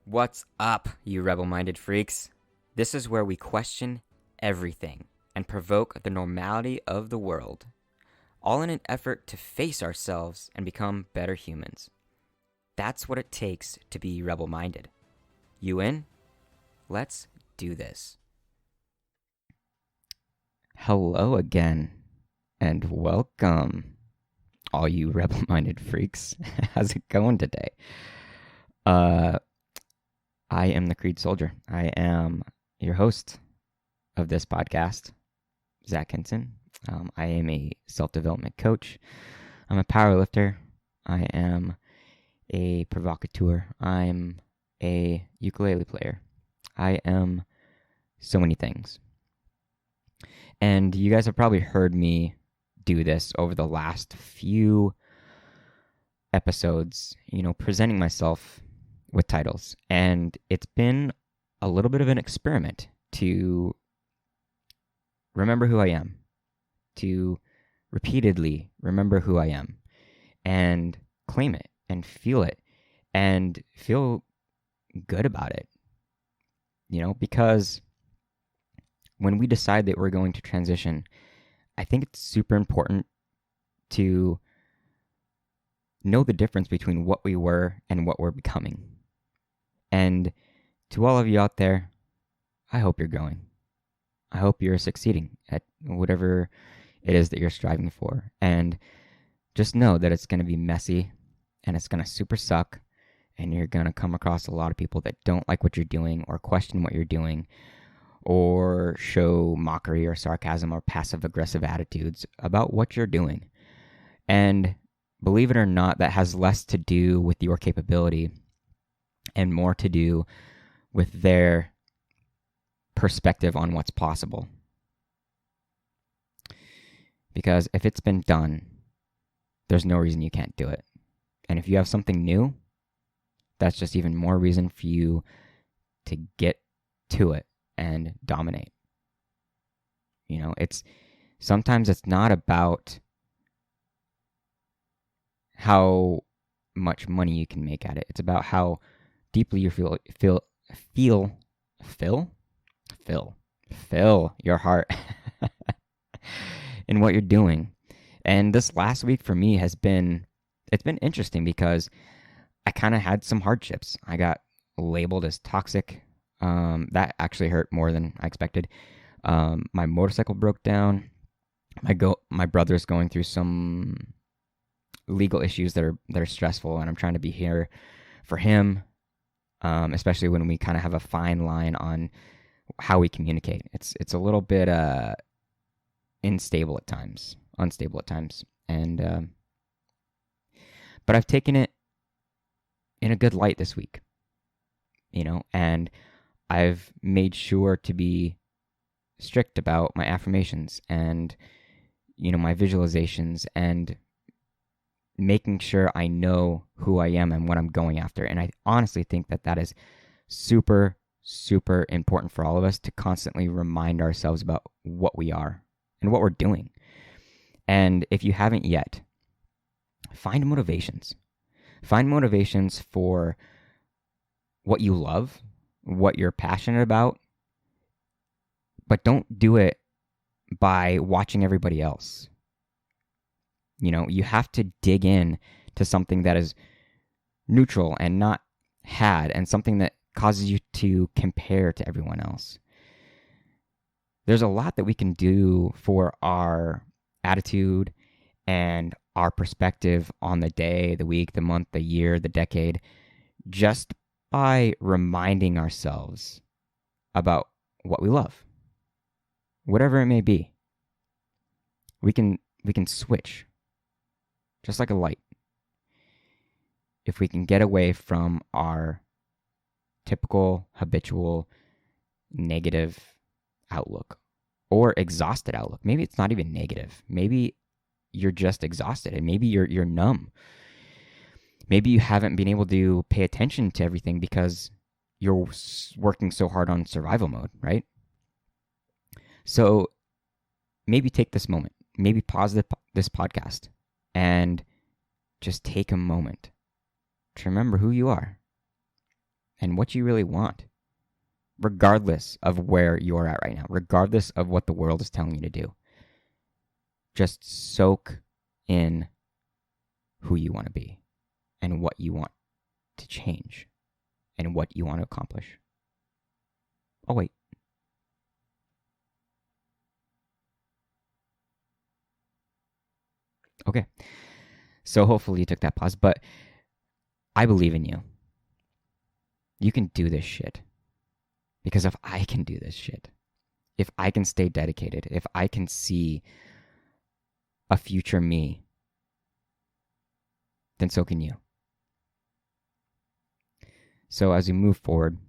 What's up, you rebel-minded freaks? This is where we question everything and provoke the normality of the world, all in an effort to face ourselves and become better humans. That's what it takes to be rebel-minded. You in? Let's do this. Hello again, and welcome, all you rebel-minded freaks. How's it going today? I am the Creed Soldier. I am your host of this podcast, Zach Hinson. I am a self-development coach. I'm a powerlifter. I am a provocateur. I'm a ukulele player. I am so many things. And you guys have probably heard me do this over the last few episodes, presenting myself with titles. And it's been a little bit of an experiment to remember who I am, to repeatedly remember who I am and claim it and feel good about it. Because when we decide that we're going to transition, I think it's super important to know the difference between what we were and what we're becoming. And to all of you out there, I hope you're growing. I hope you're succeeding at whatever it is that you're striving for. And just know that it's going to be messy and it's going to super suck. And you're going to come across a lot of people that don't like what you're doing or question what you're doing or show mockery or sarcasm or passive-aggressive attitudes about what you're doing. And believe it or not, that has less to do with your capability and more to do with their perspective on what's possible. Because if it's been done, there's no reason you can't do it. And if you have something new, that's just even more reason for you to get to it and dominate. Sometimes it's not about how much money you can make at it. It's about how deeply you fill your heart in what you're doing. And this last week for me it's been interesting because I kind of had some hardships. I got labeled as toxic. That actually hurt more than I expected. My motorcycle broke down. My brother's going through some legal issues that are stressful, and I'm trying to be here for him, especially when we kind of have a fine line on how we communicate. It's a little bit unstable at times, and but I've taken it in a good light this week, and I've made sure to be strict about my affirmations and my visualizations and making sure I know who I am and what I'm going after. And I honestly think that is super, super important for all of us to constantly remind ourselves about what we are and what we're doing. And if you haven't yet, find motivations. Find motivations for what you love, what you're passionate about, but don't do it by watching everybody else. You have to dig in to something that is neutral and not and something that causes you to compare to everyone else. There's a lot that we can do for our attitude and our perspective on the day, the week, the month, the year, the decade, just by reminding ourselves about what we love. Whatever it may be. We can switch. Just like a light. If we can get away from our typical, habitual, negative outlook or exhausted outlook. Maybe it's not even negative. Maybe you're just exhausted and maybe you're numb. Maybe you haven't been able to pay attention to everything because you're working so hard on survival mode, right? So maybe take this moment. Maybe pause this podcast and just take a moment to remember who you are and what you really want, regardless of where you're at right now, regardless of what the world is telling you to do. Just soak in who you want to be and what you want to change and what you want to accomplish. Oh, wait. Okay. So hopefully you took that pause, but I believe in you. You can do this shit. Because if I can do this shit, if I can stay dedicated, if I can see a future me, then so can you. So as we move forward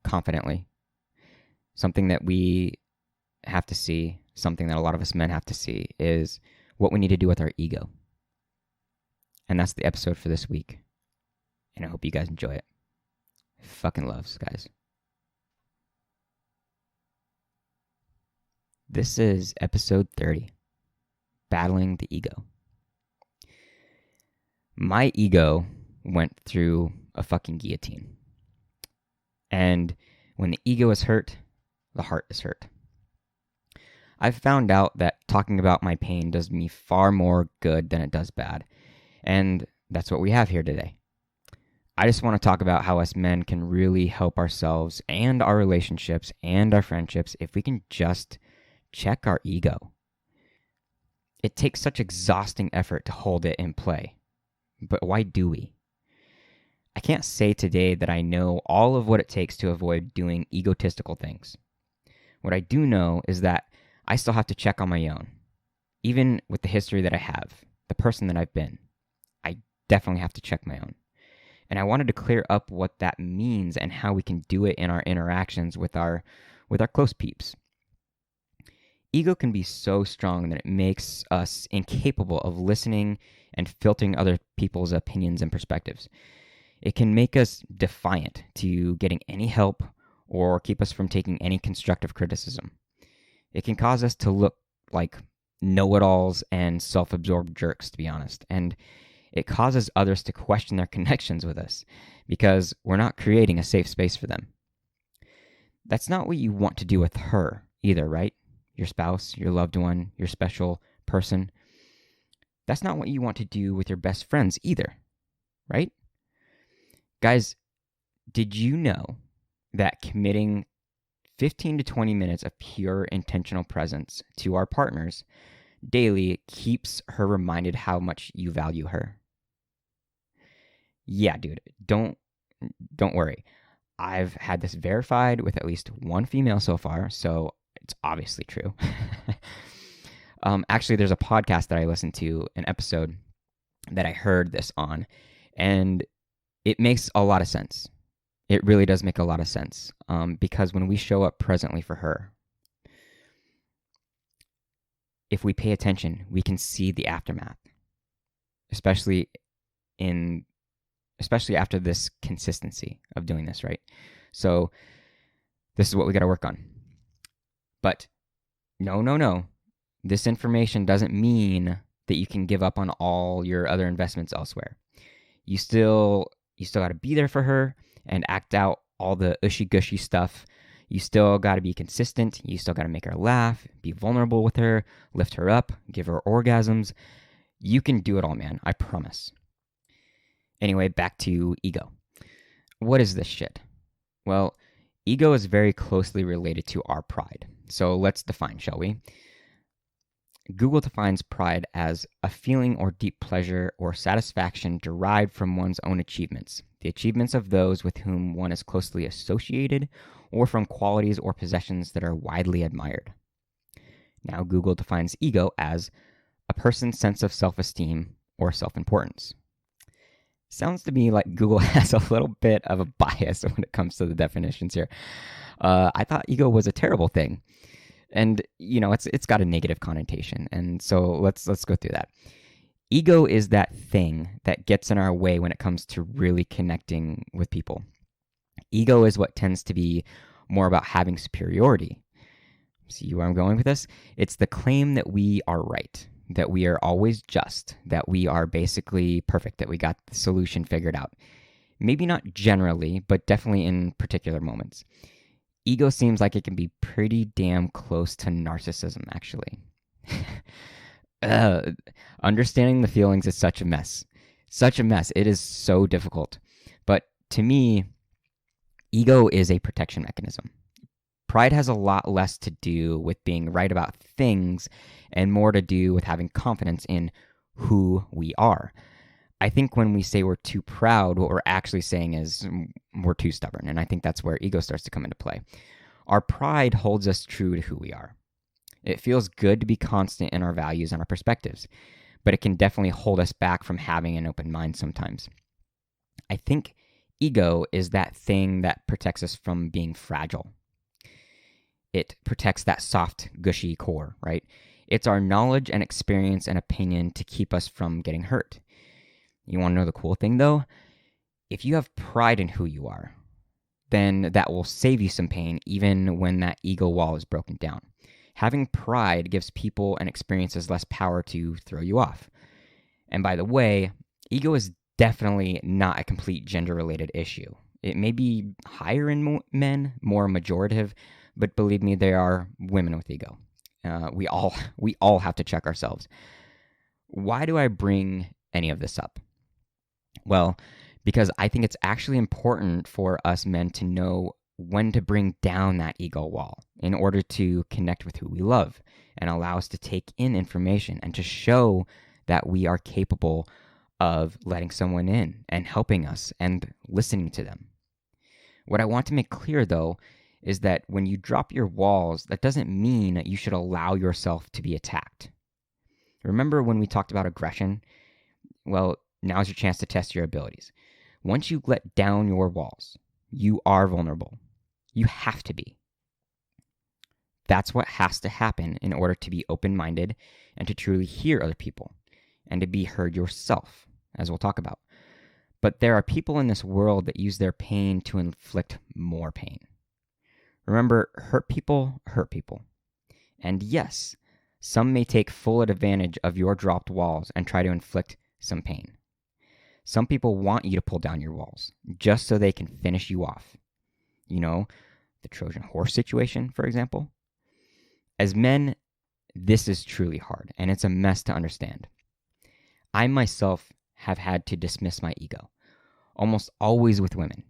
confidently, something that we have to see, something that a lot of us men have to see, is what we need to do with our ego. And that's the episode for this week. And I hope you guys enjoy it. Fucking loves, guys. This is episode 30, Battling the Ego. My ego went through a fucking guillotine. And when the ego is hurt, the heart is hurt. I've found out that talking about my pain does me far more good than it does bad. And that's what we have here today. I just want to talk about how us men can really help ourselves and our relationships and our friendships if we can just check our ego. It takes such exhausting effort to hold it in play. But why do we? I can't say today that I know all of what it takes to avoid doing egotistical things. What I do know is that I still have to check on my own. Even with the history that I have, the person that I've been, I definitely have to check my own. And I wanted to clear up what that means and how we can do it in our interactions with our close peeps. Ego can be so strong that it makes us incapable of listening and filtering other people's opinions and perspectives. It can make us defiant to getting any help or keep us from taking any constructive criticism. It can cause us to look like know-it-alls and self-absorbed jerks, to be honest. And it causes others to question their connections with us because we're not creating a safe space for them. That's not what you want to do with her either, right? Your spouse, your loved one, your special person. That's not what you want to do with your best friends either, right? Guys, did you know that committing 15 to 20 minutes of pure intentional presence to our partners daily keeps her reminded how much you value her? Yeah, dude, don't worry. I've had this verified with at least one female so far, so it's obviously true. Actually, there's a podcast that I listened to, an episode that I heard this on, and it makes a lot of sense. It really does make a lot of sense, because when we show up presently for her, if we pay attention, we can see the aftermath, especially after this consistency of doing this, right? So this is what we got to work on. But no. This information doesn't mean that you can give up on all your other investments elsewhere. You still got to be there for her and act out all the ushy-gushy stuff. You still got to be consistent. You still got to make her laugh, be vulnerable with her, lift her up, give her orgasms. You can do it all, man. I promise. Anyway, back to ego. What is this shit? Well, ego is very closely related to our pride. So let's define, shall we? Google defines pride as a feeling or deep pleasure or satisfaction derived from one's own achievements, the achievements of those with whom one is closely associated, or from qualities or possessions that are widely admired. Now, Google defines ego as a person's sense of self-esteem or self-importance. Sounds to me like Google has a little bit of a bias when it comes to the definitions here. I thought ego was a terrible thing. And, it's got a negative connotation. And so let's go through that. Ego is that thing that gets in our way when it comes to really connecting with people. Ego is what tends to be more about having superiority. See where I'm going with this? It's the claim that we are right, that we are always just, that we are basically perfect, that we got the solution figured out. Maybe not generally, but definitely in particular moments. Ego seems like it can be pretty damn close to narcissism, actually. Understanding the feelings is such a mess. Such a mess. It is so difficult. But to me, ego is a protection mechanism. Pride has a lot less to do with being right about things and more to do with having confidence in who we are. I think when we say we're too proud, what we're actually saying is we're too stubborn. And I think that's where ego starts to come into play. Our pride holds us true to who we are. It feels good to be constant in our values and our perspectives, but it can definitely hold us back from having an open mind sometimes. I think ego is that thing that protects us from being fragile. It protects that soft, gushy core, right? It's our knowledge and experience and opinion to keep us from getting hurt. You want to know the cool thing, though? If you have pride in who you are, then that will save you some pain even when that ego wall is broken down. Having pride gives people and experiences less power to throw you off. And by the way, ego is definitely not a complete gender-related issue. It may be higher in men, more majorative, but believe me, there are women with ego. We all have to check ourselves. Why do I bring any of this up? Well, because I think it's actually important for us men to know when to bring down that ego wall in order to connect with who we love and allow us to take in information and to show that we are capable of letting someone in and helping us and listening to them. What I want to make clear, though, is that when you drop your walls, that doesn't mean that you should allow yourself to be attacked. Remember when we talked about aggression? Well, now's your chance to test your abilities. Once you let down your walls, you are vulnerable. You have to be. That's what has to happen in order to be open-minded and to truly hear other people and to be heard yourself, as we'll talk about. But there are people in this world that use their pain to inflict more pain. Remember, hurt people hurt people. And yes, some may take full advantage of your dropped walls and try to inflict some pain. Some people want you to pull down your walls just so they can finish you off. You know, the Trojan horse situation, for example. As men, this is truly hard, and it's a mess to understand. I myself have had to dismiss my ego, almost always with women,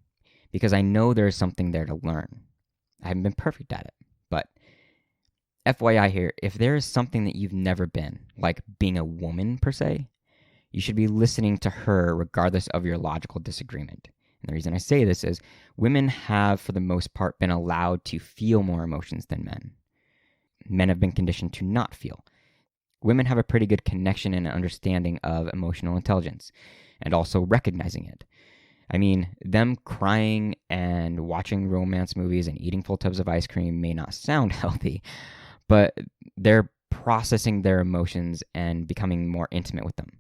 because I know there is something there to learn. I haven't been perfect at it, but FYI here, if there is something that you've never been, like being a woman per se, you should be listening to her regardless of your logical disagreement. And the reason I say this is women have, for the most part, been allowed to feel more emotions than men. Men have been conditioned to not feel. Women have a pretty good connection and understanding of emotional intelligence and also recognizing it. I mean, them crying and watching romance movies and eating full tubs of ice cream may not sound healthy, but they're processing their emotions and becoming more intimate with them.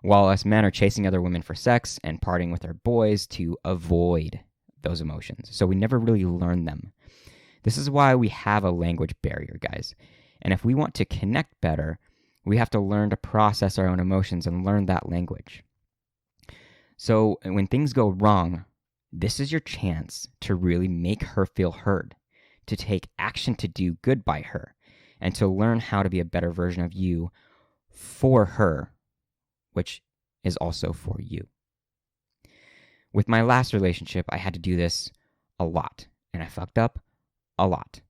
While us men are chasing other women for sex and partying with our boys to avoid those emotions. So we never really learn them. This is why we have a language barrier, guys. And if we want to connect better, we have to learn to process our own emotions and learn that language. So when things go wrong, this is your chance to really make her feel heard, to take action to do good by her, and to learn how to be a better version of you for her, which is also for you. With my last relationship, I had to do this a lot, and I fucked up a lot.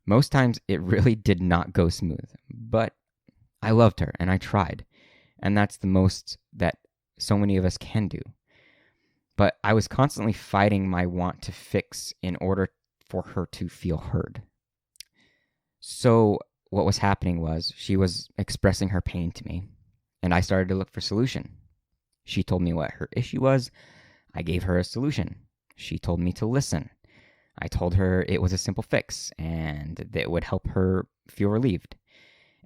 Most times, it really did not go smooth, but I loved her, and I tried, and that's the most that so many of us can do. But I was constantly fighting my want to fix in order for her to feel heard. So what was happening was she was expressing her pain to me, and I started to look for a solution. She told me what her issue was. I gave her a solution. She told me to listen. I told her it was a simple fix and that it would help her feel relieved.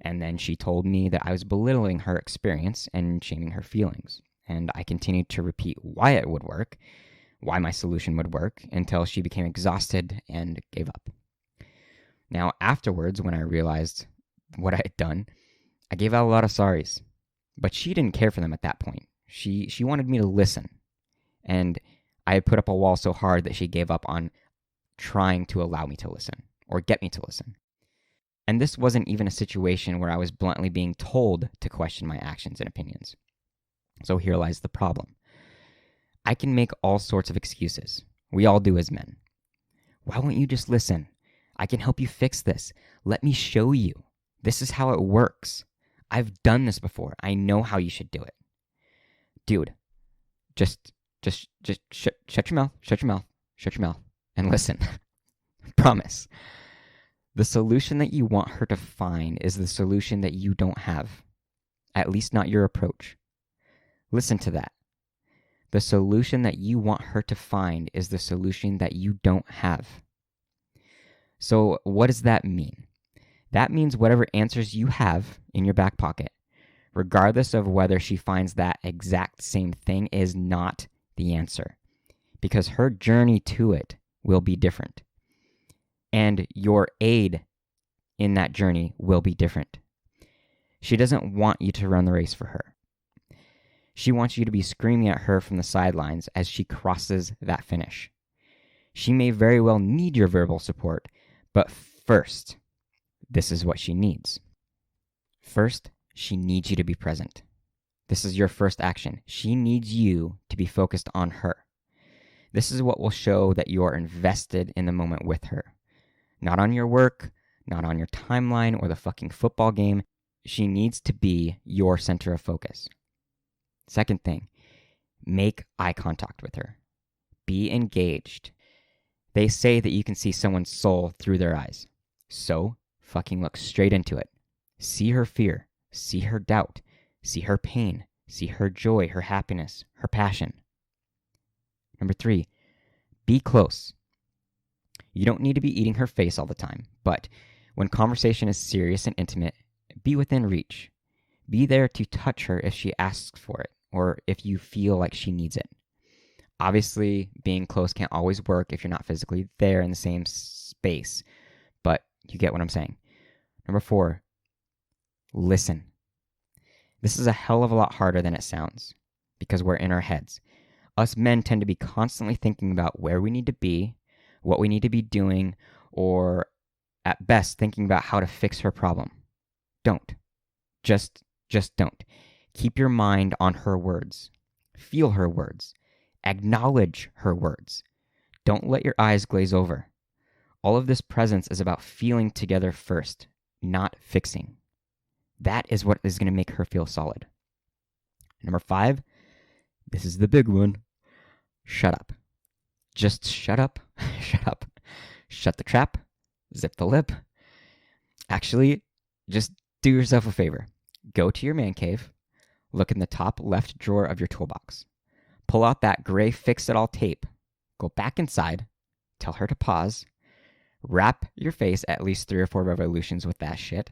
And then she told me that I was belittling her experience and shaming her feelings. And I continued to repeat why it would work, why my solution would work, until she became exhausted and gave up. Now, afterwards, when I realized what I had done, I gave out a lot of sorries, but she didn't care for them at that point. She wanted me to listen, and I had put up a wall so hard that she gave up on trying to allow me to listen or get me to listen. And this wasn't even a situation where I was bluntly being told to question my actions and opinions. So here lies the problem. I can make all sorts of excuses. We all do as men. Why won't you just listen? I can help you fix this. Let me show you. This is how it works. I've done this before. I know how you should do it. Dude, just shut your mouth, and listen. Promise. The solution that you want her to find is the solution that you don't have. At least not your approach. Listen to that. The solution that you want her to find is the solution that you don't have. So what does that mean? That means whatever answers you have in your back pocket, regardless of whether she finds that exact same thing, is not the answer, because her journey to it will be different. And your aid in that journey will be different. She doesn't want you to run the race for her. She wants you to be screaming at her from the sidelines as she crosses that finish. She may very well need your verbal support, but first, this is what she needs. First, she needs you to be present. This is your first action. She needs you to be focused on her. This is what will show that you are invested in the moment with her. Not on your work, not on your timeline or the fucking football game. She needs to be your center of focus. Second thing, make eye contact with her. Be engaged. They say that you can see someone's soul through their eyes. So, fucking look straight into it. See her fear. See her doubt. See her pain. See her joy, her happiness, her passion. Number 3, be close. You don't need to be eating her face all the time, but when conversation is serious and intimate, be within reach. Be there to touch her if she asks for it, or if you feel like she needs it. Obviously, being close can't always work if you're not physically there in the same space, but you get what I'm saying. Number 4, listen. This is a hell of a lot harder than it sounds, because we're in our heads. Us men tend to be constantly thinking about where we need to be, what we need to be doing, or at best thinking about how to fix her problem. Don't. Just don't. Keep your mind on her words. Feel her words. Acknowledge her words. Don't let your eyes glaze over. All of this presence is about feeling together first, not fixing. That is what is going to make her feel solid. Number 5, this is the big one. Shut up. Just shut up. Shut up. Shut the trap. Zip the lip. Actually, just do yourself a favor. Go to your man cave. Look in the top left drawer of your toolbox. Pull out that gray fix-it-all tape. Go back inside. Tell her to pause. Wrap your face at least 3 or 4 revolutions with that shit,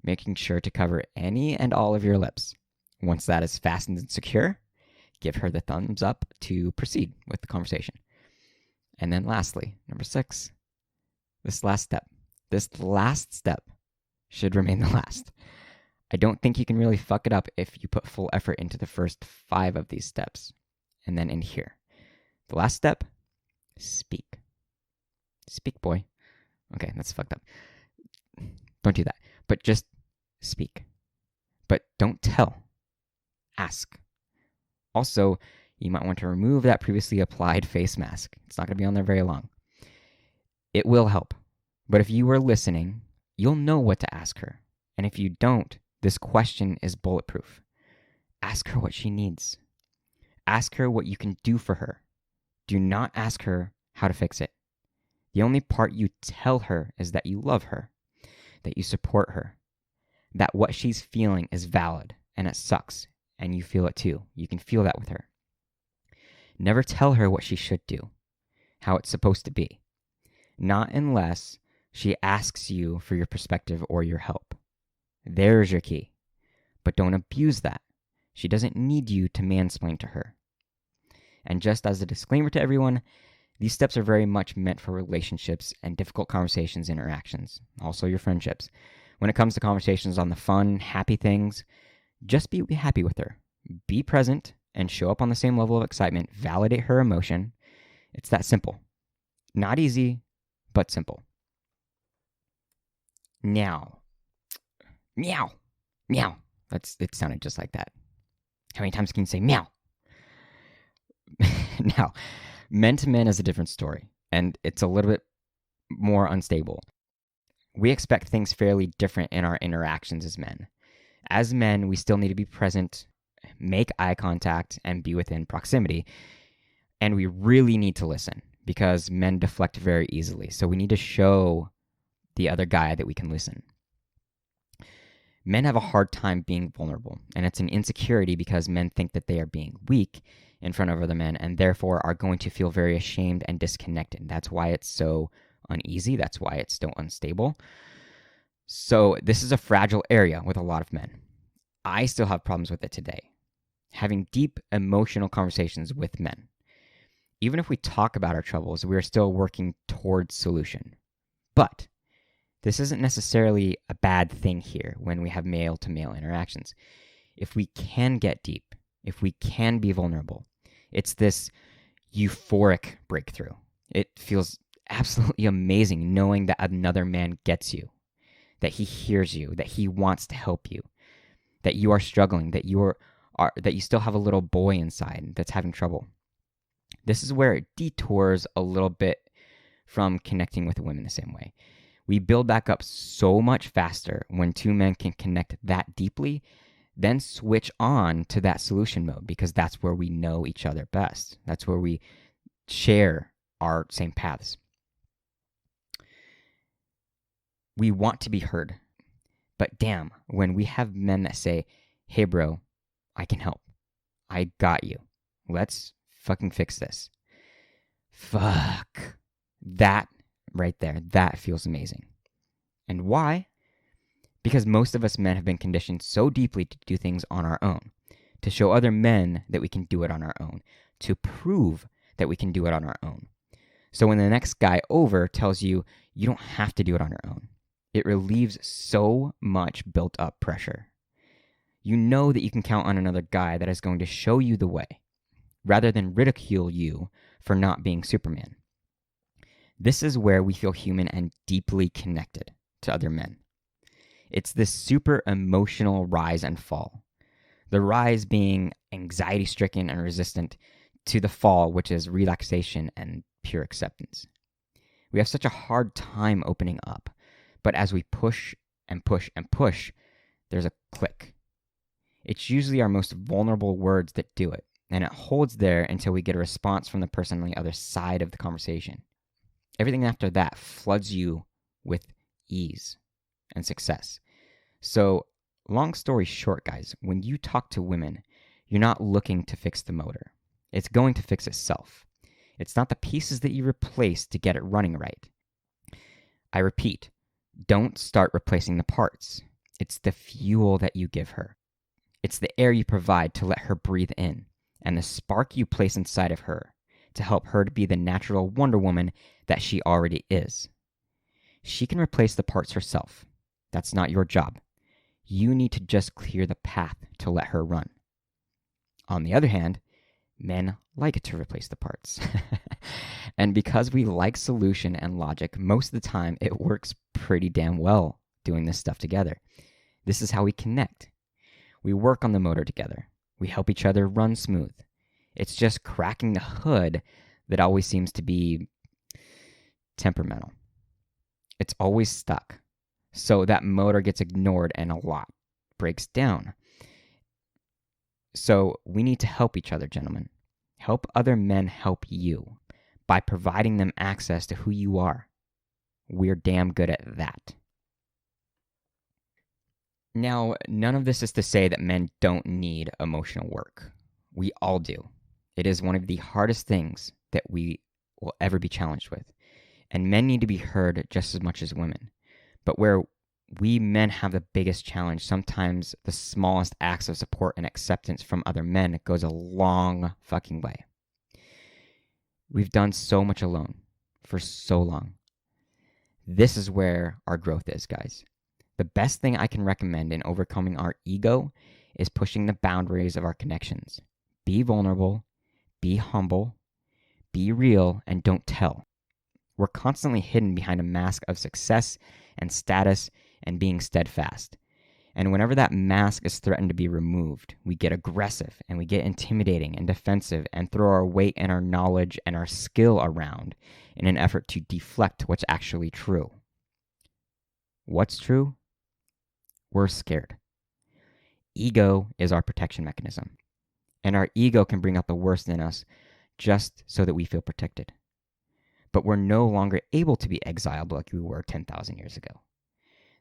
making sure to cover any and all of your lips. Once that is fastened and secure, give her the thumbs up to proceed with the conversation. And then lastly, number 6, this last step should remain the last. I don't think you can really fuck it up if you put full effort into the first 5 of these steps. And then in here, the last step, speak. Speak, boy. Okay, that's fucked up. Don't do that. But just speak. But don't tell. Ask. Also, you might want to remove that previously applied face mask. It's not going to be on there very long. It will help. But if you were listening, you'll know what to ask her. And if you don't, this question is bulletproof. Ask her what she needs. Ask her what you can do for her. Do not ask her how to fix it. The only part you tell her is that you love her, that you support her, that what she's feeling is valid and it sucks, and you feel it too. You can feel that with her. Never tell her what she should do, how it's supposed to be. Not unless she asks you for your perspective or your help. There's your key. But don't abuse that. She doesn't need you to mansplain to her. And just as a disclaimer to everyone, these steps are very much meant for relationships and difficult conversations and interactions, also your friendships. When it comes to conversations on the fun, happy things, just be happy with her. Be present and show up on the same level of excitement. Validate her emotion. It's that simple. Not easy, but simple. Now, meow, meow. It sounded just like that. How many times can you say meow? Now, men to men is a different story, and it's a little bit more unstable. We expect things fairly different in our interactions as men. As men, we still need to be present, make eye contact, and be within proximity. And we really need to listen because men deflect very easily. So we need to show the other guy that we can listen. Men have a hard time being vulnerable, and it's an insecurity because men think that they are being weak in front of other men and therefore are going to feel very ashamed and disconnected. That's why it's so uneasy. That's why it's so unstable. So this is a fragile area with a lot of men. I still have problems with it today. Having deep emotional conversations with men. Even if we talk about our troubles, we are still working towards solution. But this isn't necessarily a bad thing here when we have male-to-male interactions. If we can get deep, if we can be vulnerable, it's this euphoric breakthrough. It feels absolutely amazing knowing that another man gets you, that he hears you, that he wants to help you, that you are struggling, that you still have a little boy inside that's having trouble. This is where it detours a little bit from connecting with women the same way. We build back up so much faster when two men can connect that deeply, then switch on to that solution mode because that's where we know each other best. That's where we share our same paths. We want to be heard, but damn, when we have men that say, hey bro, I can help. I got you. Let's fucking fix this. Fuck. That right there, that feels amazing. And why? Because most of us men have been conditioned so deeply to do things on our own, to show other men that we can do it on our own, to prove that we can do it on our own. So when the next guy over tells you, you don't have to do it on your own, it relieves so much built up pressure. You know that you can count on another guy that is going to show you the way, rather than ridicule you for not being Superman. This is where we feel human and deeply connected to other men. It's this super emotional rise and fall. The rise being anxiety-stricken and resistant to the fall, which is relaxation and pure acceptance. We have such a hard time opening up, but as we push and push and push, there's a click. It's usually our most vulnerable words that do it, and it holds there until we get a response from the person on the other side of the conversation. Everything after that floods you with ease and success. So, long story short, guys, when you talk to women, you're not looking to fix the motor. It's going to fix itself. It's not the pieces that you replace to get it running right. I repeat, don't start replacing the parts. It's the fuel that you give her. It's the air you provide to let her breathe in, and the spark you place inside of her to help her to be the natural Wonder Woman that she already is. She can replace the parts herself. That's not your job. You need to just clear the path to let her run. On the other hand, men like to replace the parts. And because we like solution and logic, most of the time it works pretty damn well doing this stuff together. This is how we connect. We work on the motor together. We help each other run smooth. It's just cracking the hood that always seems to be temperamental. It's always stuck. So that motor gets ignored and a lot breaks down. So we need to help each other, gentlemen. Help other men help you by providing them access to who you are. We're damn good at that. Now, none of this is to say that men don't need emotional work. We all do. It is one of the hardest things that we will ever be challenged with. And men need to be heard just as much as women. But where we men have the biggest challenge, sometimes the smallest acts of support and acceptance from other men goes a long fucking way. We've done so much alone for so long. This is where our growth is, guys. The best thing I can recommend in overcoming our ego is pushing the boundaries of our connections. Be vulnerable, be humble, be real, and don't tell. We're constantly hidden behind a mask of success and status and being steadfast. And whenever that mask is threatened to be removed, we get aggressive and we get intimidating and defensive and throw our weight and our knowledge and our skill around in an effort to deflect what's actually true. What's true? We're scared. Ego is our protection mechanism. And our ego can bring out the worst in us just so that we feel protected. But we're no longer able to be exiled like we were 10,000 years ago.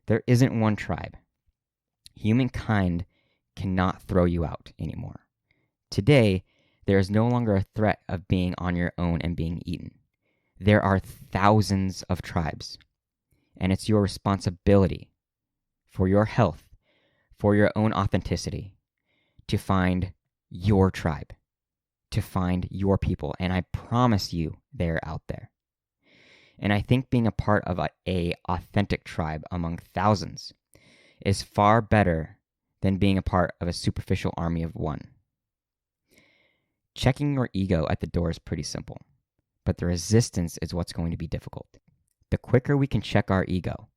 There isn't one tribe. Humankind cannot throw you out anymore. Today, there is no longer a threat of being on your own and being eaten. There are thousands of tribes, and it's your responsibility for your health, for your own authenticity, to find your tribe, to find your people, and I promise you they're out there. And I think being a part of a authentic tribe among thousands is far better than being a part of a superficial army of one. Checking your ego at the door is pretty simple, but the resistance is what's going to be difficult. The quicker we can check our ego,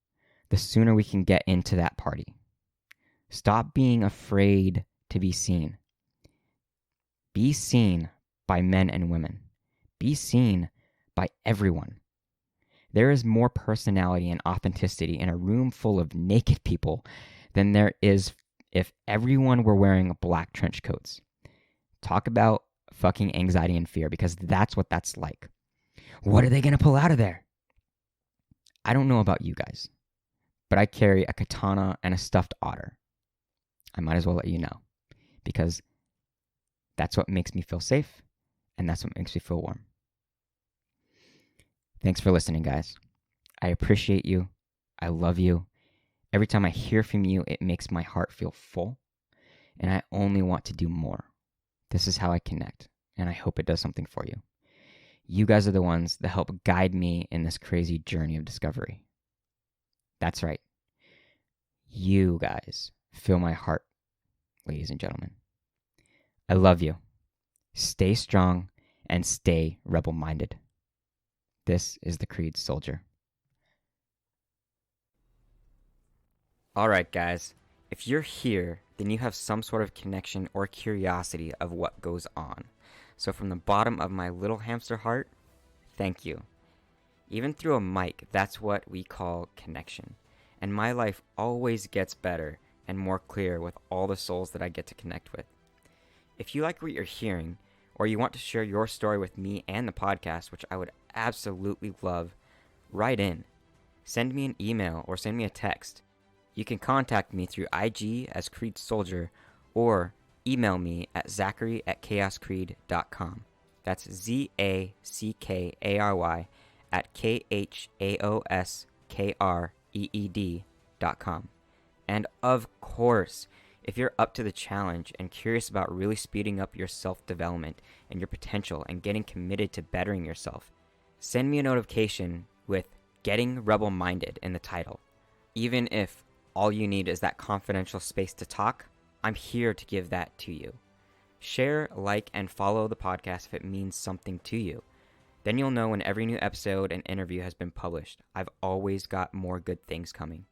the sooner we can get into that party. Stop being afraid to be seen. Be seen by men and women. Be seen by everyone. There is more personality and authenticity in a room full of naked people than there is if everyone were wearing black trench coats. Talk about fucking anxiety and fear, because that's what that's like. What are they going to pull out of there? I don't know about you guys, but I carry a katana and a stuffed otter. I might as well let you know, because that's what makes me feel safe, and that's what makes me feel warm. Thanks for listening, guys. I appreciate you. I love you. Every time I hear from you, it makes my heart feel full, and I only want to do more. This is how I connect, and I hope it does something for you. You guys are the ones that help guide me in this crazy journey of discovery. That's right. You guys fill my heart, ladies and gentlemen. I love you. Stay strong and stay rebel-minded. This is the Creed Soldier. All right, guys. If you're here, then you have some sort of connection or curiosity of what goes on. So from the bottom of my little hamster heart, thank you. Even through a mic, that's what we call connection. And my life always gets better and more clear with all the souls that I get to connect with. If you like what you're hearing, or you want to share your story with me and the podcast, which I would absolutely love, write in. Send me an email or send me a text. You can contact me through IG as Creed Soldier, or email me at zachary@chaoscreed.com. That's ZACKARY @KHAOSKREED.com. And of course, if you're up to the challenge and curious about really speeding up your self-development and your potential and getting committed to bettering yourself, send me a notification with Getting Rebel-Minded in the title. Even if all you need is that confidential space to talk, I'm here to give that to you. Share, like, and follow the podcast if it means something to you. Then you'll know when every new episode and interview has been published. I've always got more good things coming.